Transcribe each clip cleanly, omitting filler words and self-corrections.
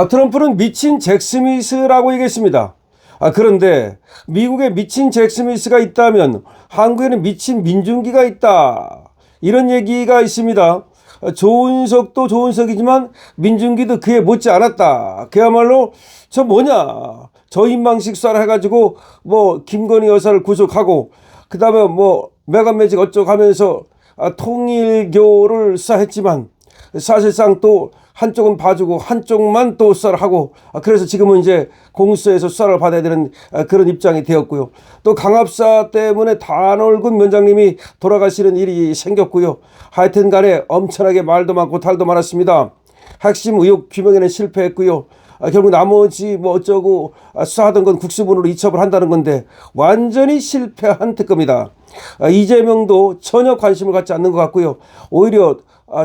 트럼프는 미친 잭 스미스라고 얘기했습니다. 그런데 미국에 미친 잭 스미스가 있다면 한국에는 미친 민중기가 있다. 이런 얘기가 있습니다. 조은석도 조은석이지만 민중기도 그에 못지 않았다. 그야말로 저 뭐냐. 저인망식 쏴라 해가지고 뭐 김건희 여사를 구속하고 그 다음에 뭐 메간 매직 어쩌고 하면서 통일교를 쏴했지만 사실상 또 한쪽은 봐주고 한쪽만 또 수사를 하고 그래서 지금은 이제 공수처에서 수사를 받아야 되는 그런 입장이 되었고요. 또 강압사 때문에 단월군 위원장님이 돌아가시는 일이 생겼고요. 하여튼 간에 엄청나게 말도 많고 탈도 많았습니다. 핵심 의혹 규명에는 실패했고요. 결국 나머지 뭐 어쩌고 수사하던 건 국수본으로 이첩을 한다는 건데 완전히 실패한 특검이다. 이재명도 전혀 관심을 갖지 않는 것 같고요. 오히려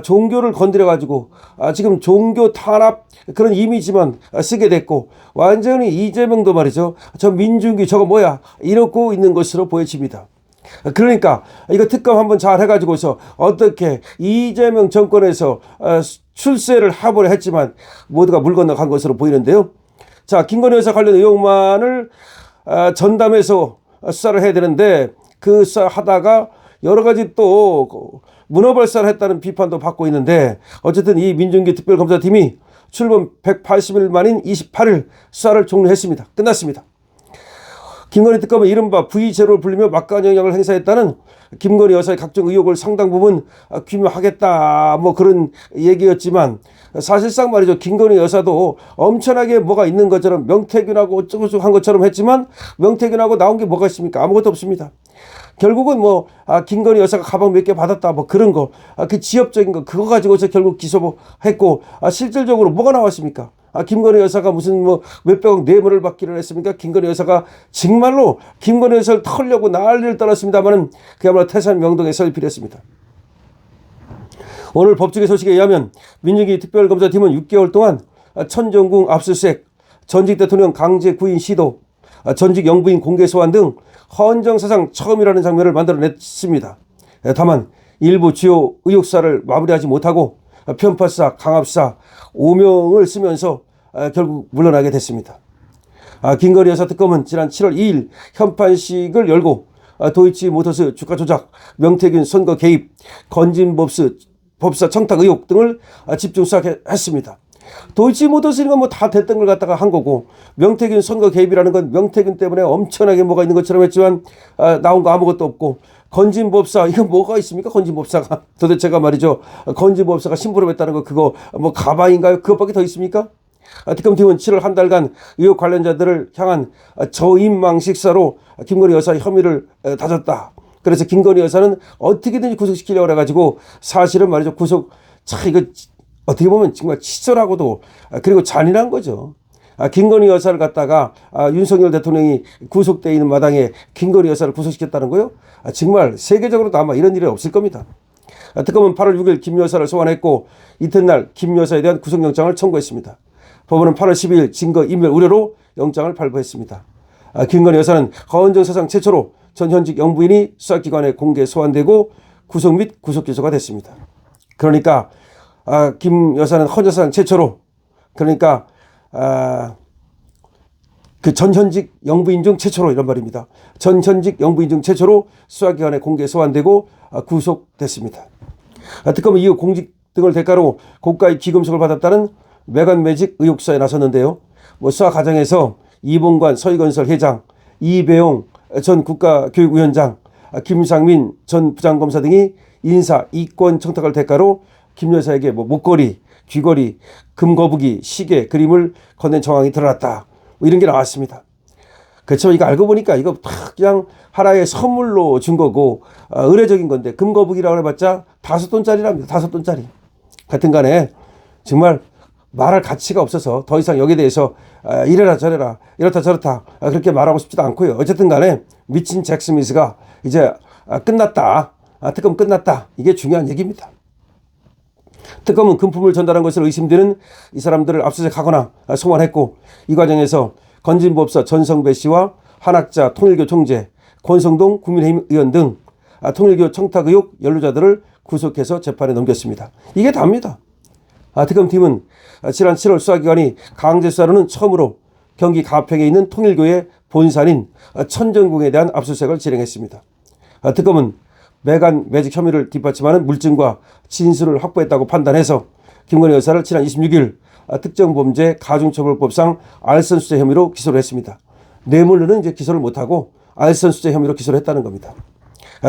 종교를 건드려가지고 지금 종교 탄압 그런 이미지만 쓰게 됐고 완전히 이재명도 말이죠. 저 민중기 저거 뭐야 이러고 있는 것으로 보여집니다. 그러니까 이거 특검 한번 잘 해가지고서 어떻게 이재명 정권에서 출세를 해보려 했지만 모두가 물 건너간 것으로 보이는데요. 자, 김건희 여사 관련 의혹만을 전담해서 수사를 해야 되는데 그 수사 하다가 여러 가지 또 문어발사를 했다는 비판도 받고 있는데 어쨌든 이 민중기 특별검사팀이 출범 180일 만인 28일 수사를 종료했습니다. 끝났습니다. 김건희 특검은 이른바 V0를 불리며 막강한 영향을 행사했다는 김건희 여사의 각종 의혹을 상당 부분 규명하겠다 뭐 그런 얘기였지만 사실상 말이죠. 김건희 여사도 엄청나게 뭐가 있는 것처럼 명태균하고 어쩌고저쩌고 한 것처럼 했지만 명태균하고 나온 게 뭐가 있습니까? 아무것도 없습니다. 결국은 뭐 김건희 여사가 가방 몇 개 받았다 뭐 그런 거 그 지엽적인 거 그거 가지고서 결국 기소했고 실질적으로 뭐가 나왔습니까? 김건희 여사가 무슨 뭐 몇백억 뇌물을 받기를 했습니까? 김건희 여사가 정말로 김건희 여사를 털려고 난리를 떨었습니다만은 그야말로 태산 명동에 설 필요했습니다. 오늘 법조계 소식에 의하면 민중기 특별검사팀은 6개월 동안 천정궁 압수수색, 전직 대통령 강제 구인 시도, 전직 영부인 공개 소환 등 헌정사상 처음이라는 장면을 만들어냈습니다. 다만 일부 주요 의혹사를 마무리하지 못하고 편파사, 강압사, 오명을 쓰면서 결국 물러나게 됐습니다. 김건희 여사 특검은 지난 7월 2일 현판식을 열고 도이치모터스 주가 조작, 명태균 선거 개입, 건진법사 청탁 의혹 등을 집중 수사했습니다. 도이치모터스는 건 뭐 다 됐던 걸 갖다가 한 거고 명태균 선거 개입이라는 건 명태균 때문에 엄청나게 뭐가 있는 것처럼 했지만 나온 거 아무것도 없고 건진법사 이거 뭐가 있습니까? 건진법사가 도대체가 말이죠. 건진법사가 심부름했다는 거 그거 뭐 가방인가요? 그것밖에 더 있습니까? 특검팀은 7월 한 달간 의혹 관련자들을 향한 저인망식사로 김건희 여사 혐의를 다졌다. 그래서 김건희 여사는 어떻게든지 구속시키려고 해가지고 사실은 말이죠. 이거 어떻게 보면 정말 치졸하고도 그리고 잔인한 거죠. 김건희 여사를 갖다가 윤석열 대통령이 구속되어 있는 마당에 김건희 여사를 구속시켰다는 거요? 정말 세계적으로도 아마 이런 일이 없을 겁니다. 특검은 8월 6일 김 여사를 소환했고 이튿날 김 여사에 대한 구속영장을 청구했습니다. 법원은 8월 12일 증거인멸 우려로 영장을 발부했습니다. 김건희 여사는 헌정사상 최초로 전 현직 영부인이 수사기관에 공개 소환되고 구속 및 구속기소가 됐습니다. 그러니까 김 여사는 헌정사상 최초로 그러니까 그 전현직 영부인 중 최초로 이런 말입니다. 전현직 영부인 중 최초로 수사기관에 공개 소환되고 구속됐습니다. 특검은 이후 공직 등을 대가로 고가의 기금속을 받았다는 메간 매직 의혹 수사에 나섰는데요. 수사 과정에서 이봉관 서희건설 회장, 이배용 전 국가교육위원장, 김상민 전 부장검사 등이 인사 이권 청탁을 대가로 김 여사에게 목걸이, 귀걸이, 금거북이, 시계, 그림을 건넨 정황이 드러났다. 이런 게 나왔습니다. 그렇죠. 이거 알고 보니까 이거 그냥 하나의 선물로 준 거고 의례적인 건데 금거북이라고 해봤자 5돈짜리랍니다. 5돈짜리. 하여튼 간에 정말 말할 가치가 없어서 더 이상 여기에 대해서 이래라 저래라 이렇다 저렇다 그렇게 말하고 싶지도 않고요. 어쨌든 간에 미친 잭 스미스가 이제 끝났다. 특검 끝났다. 이게 중요한 얘기입니다. 특검은 금품을 전달한 것을 의심되는 이 사람들을 압수수색하거나 소환했고 이 과정에서 건진법사 전성배 씨와 한학자 통일교 총재 권성동 국민의힘 의원 등 통일교 청탁 의혹 연루자들을 구속해서 재판에 넘겼습니다. 이게 답니다. 특검팀은 지난 7월 수사기관이 강제수사로는 처음으로 경기 가평에 있는 통일교의 본산인 천정궁에 대한 압수수색을 진행했습니다. 특검은 매간 매직 혐의를 뒷받침하는 물증과 진술을 확보했다고 판단해서 김건희 여사를 지난 26일 특정범죄 가중처벌법상 알선수재 혐의로 기소를 했습니다. 뇌물로는 이제 기소를 못하고 알선수재 혐의로 기소를 했다는 겁니다.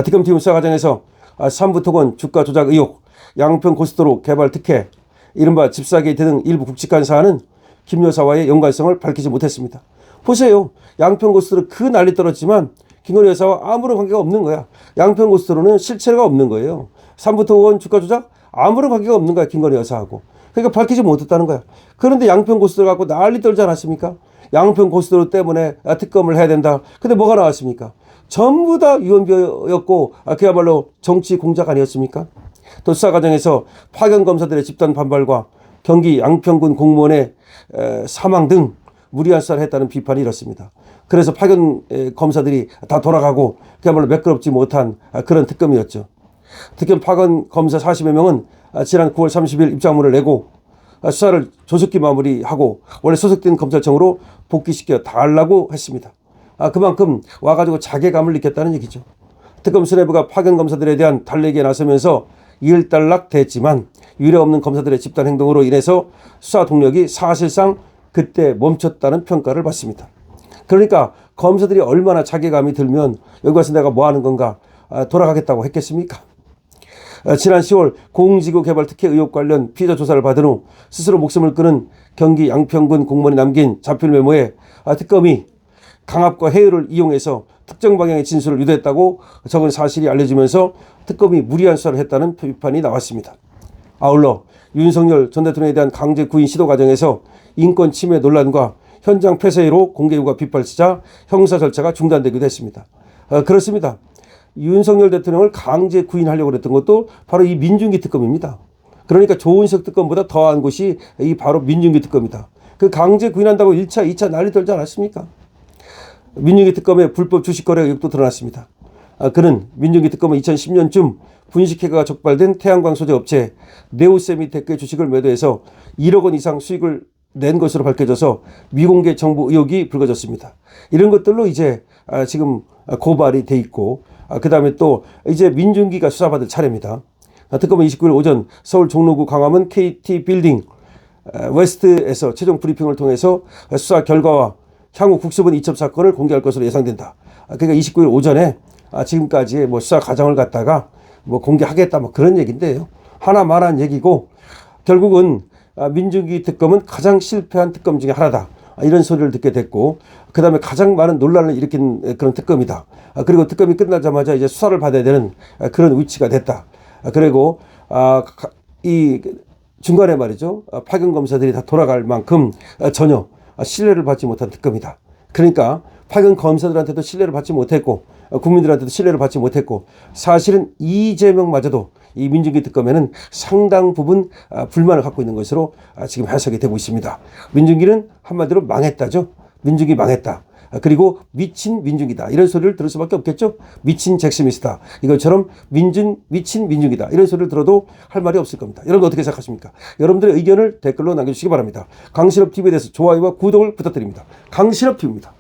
특검팀 수사 과정에서 삼부토건 주가 조작 의혹, 양평 고속도로 개발 특혜, 이른바 집사 게이트 등 일부 굵직한 사안은 김 여사와의 연관성을 밝히지 못했습니다. 보세요. 양평 고속도로 그 난리 떨었지만 김건희 여사와 아무런 관계가 없는 거야. 양평 고속도로는 실체가 없는 거예요. 삼부토건 주가 조작 아무런 관계가 없는 거야. 김건희 여사하고. 그러니까 밝히지 못했다는 거야. 그런데 양평 고속도로 갖고 난리 떨지 않았습니까? 양평 고속도로 때문에 특검을 해야 된다. 근데 뭐가 나왔습니까? 전부 다 유언비어였고 그야말로 정치 공작 아니었습니까? 또 수사 과정에서 파견 검사들의 집단 반발과 경기 양평군 공무원의 사망 등 무리한 수사를 했다는 비판이 이렇습니다. 그래서 파견 검사들이 다 돌아가고 그야말로 매끄럽지 못한 그런 특검이었죠. 특검 파견 검사 40여 명은 지난 9월 30일 입장문을 내고 수사를 조속히 마무리하고 원래 소속된 검찰청으로 복귀시켜 달라고 했습니다. 그만큼 와가지고 자괴감을 느꼈다는 얘기죠. 특검 수뇌부가 파견 검사들에 대한 달래기에 나서면서 일단락됐지만 유례없는 검사들의 집단 행동으로 인해서 수사 동력이 사실상 그때 멈췄다는 평가를 받습니다. 그러니까 검사들이 얼마나 자괴감이 들면 여기 와서 내가 뭐 하는 건가 돌아가겠다고 했겠습니까? 지난 10월 공지구 개발 특혜 의혹 관련 피의자 조사를 받은 후 스스로 목숨을 끊은 경기 양평군 공무원이 남긴 자필 메모에 특검이 강압과 해유를 이용해서 특정 방향의 진술을 유도했다고 적은 사실이 알려지면서 특검이 무리한 수사를 했다는 비판이 나왔습니다. 아울러 윤석열 전 대통령에 대한 강제 구인 시도 과정에서 인권 침해 논란과 현장 폐쇄로 공개 요구가 빗발치자 형사 절차가 중단되기도 했습니다. 그렇습니다. 윤석열 대통령을 강제 구인하려고 했던 것도 바로 이 민중기 특검입니다. 그러니까 조은석 특검보다 더한 곳이 이 바로 민중기 특검이다. 그 강제 구인한다고 1차, 2차 난리 떨지 않았습니까? 민중기 특검의 불법 주식 거래 의혹도 드러났습니다. 그는 민중기 특검은 2010년쯤 분식회계가 적발된 태양광 소재 업체 네오세미테크의 주식을 매도해서 1억 원 이상 수익을 낸 것으로 밝혀져서 미공개 정보 의혹이 불거졌습니다. 이런 것들로 이제 지금 고발이 돼 있고 그 다음에 또 이제 민중기가 수사받을 차례입니다. 특검은 29일 오전 서울 종로구 광화문 KT 빌딩 웨스트에서 최종 브리핑을 통해서 수사 결과와 향후 국수본 이첩 사건을 공개할 것으로 예상된다. 그러니까 29일 오전에 지금까지의 뭐 수사 과정을 갖다가 뭐 공개하겠다 뭐 그런 얘기인데요. 하나만한 얘기고 결국은 민중기 특검은 가장 실패한 특검 중에 하나다. 이런 소리를 듣게 됐고 그 다음에 가장 많은 논란을 일으킨 그런 특검이다. 그리고 특검이 끝나자마자 이제 수사를 받아야 되는 그런 위치가 됐다. 그리고 이 중간에 말이죠. 파견 검사들이 다 돌아갈 만큼 전혀 신뢰를 받지 못한 특검이다. 그러니까 파견 검사들한테도 신뢰를 받지 못했고 국민들한테도 신뢰를 받지 못했고 사실은 이재명마저도 이 민중기 특검에는 상당 부분 불만을 갖고 있는 것으로 지금 해석이 되고 있습니다. 민중기는 한마디로 망했다죠. 민중기 망했다. 그리고 미친 민중기다. 이런 소리를 들을 수밖에 없겠죠. 미친 잭스미스다. 이것처럼 미친 민중기다. 이런 소리를 들어도 할 말이 없을 겁니다. 여러분 어떻게 생각하십니까? 여러분들의 의견을 댓글로 남겨주시기 바랍니다. 강신업 TV에 대해서 좋아요와 구독을 부탁드립니다. 강신업 TV입니다.